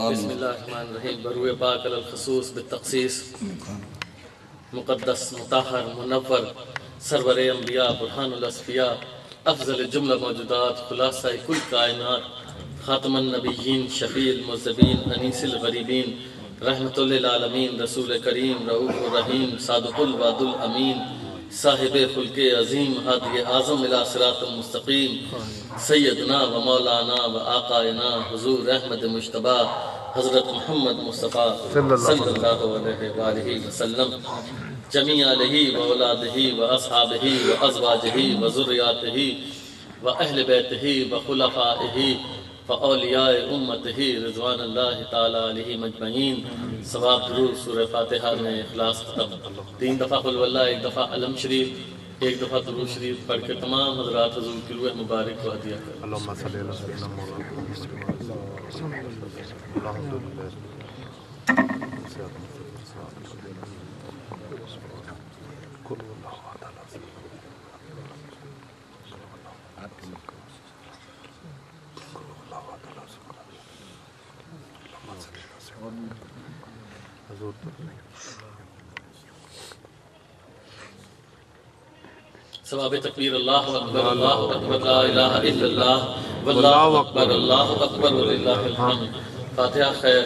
بسم اللہ الرحمن الرحیم. بروئے پاک علی الخصوص بالتخصیص. مقدس مطہر منور سرور انبیاء برہان الاصفیاء افضل جملہ موجودات خلاصہ کل کائنات خاتم النبیین شفیع المذنبین انیس الغریبین رحمت للعالمین رسول کریم رؤوف الرحیم صادق الوعد الامین صاحب خلق عظیم ہادی اعظم الی صراط المستقیم سیدنا و مولانا و آقائنا حضور احمد مجتبی حضرت محمد مصطفیٰ صلی اللہ علیہ وآلہ وسلم جمیع علیہ و اولادہ و اصحابہ و ازواجہ و ذریاتہ و اہل بیتہ و خلفائہ و اولیاء امتہ رضوان اللہ تعالی علیہ مجمعین. ثواب درود سورہ فاتحہ میں اخلاص ختم. 3 دفعہ قل واللہ، 1 دفعہ علم شریف، 1 دفعہ درود شریف پڑھ کے تمام حضرات حضور کی روح مبارک کو ہدیہ کریں. اللہم صلی علی سیدنا محمد. ثواب تکبیر اللہ اکبر لا الہ الا اللہ واللہ اکبر اللہ اکبر وللہ الحمد. فاتحہ خیر.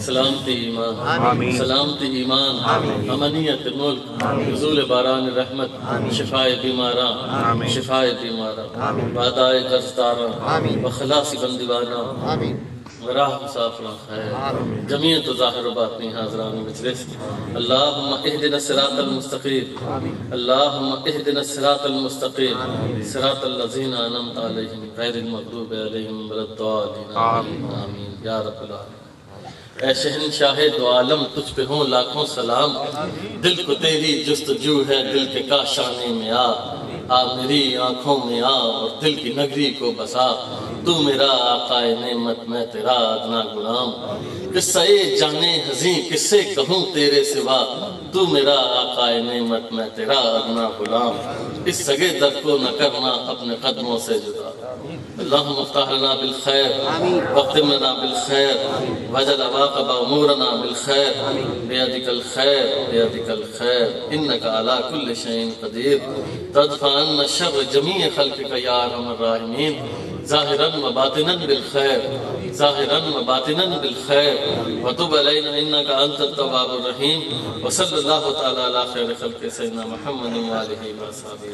سلامتی ایمان، سلامتی ایمان، امنیت ملک، نزول باران رحمت، شفائے بیماراں، شفائے بیماراں، وعدائے قرضداراں، وخلاص بندیواناں، وراہ مسافران خیر. جمعیت و ظاہر و باطنی حاضران مجلس. اللہم اہدنا الصراط المستقیم، اللہم اہدنا الصراط المستقیم، صراط الذین انعمت علیہم غیر المغضوب علیہم ولا الضالین. آمین آمین یا رب العالمین. اے شہنشاہ دو عالم، تجھ پہ ہوں لاکھوں سلام. دل کو تیری جستجو ہے، دل کے کاشانے میں آ میری آنکھوں میں آ اور دل کی نگری کو بسا. تو میرا آقا نعمت، میں تیرا ادنا غلام. قصہ جانے حزیں کس سے کہوں تیرے سوا، تو میرا آقا نعمت، میں تیرا ادنا غلام. اس سگے در کو نہ کرنا اپنے قدموں سے جدا. اللہم افتح لنا بالخیر واختم لنا بالخیر واجعل عواقب امورنا بالخیر بیدک الخیر بیدک الخیر انک علی کل شیء قدیر. تدفع عنا شر جمیع خلقک یا ارحم الراحمین. ظاہراً و باطناً بالخیر، ظاہراً و باطناً بالخیر. وتب علینا انک انت التواب الرحیم. وصلی اللہ تعالی علی خیر خلق سیدنا محمد و آلہ و صحبہ.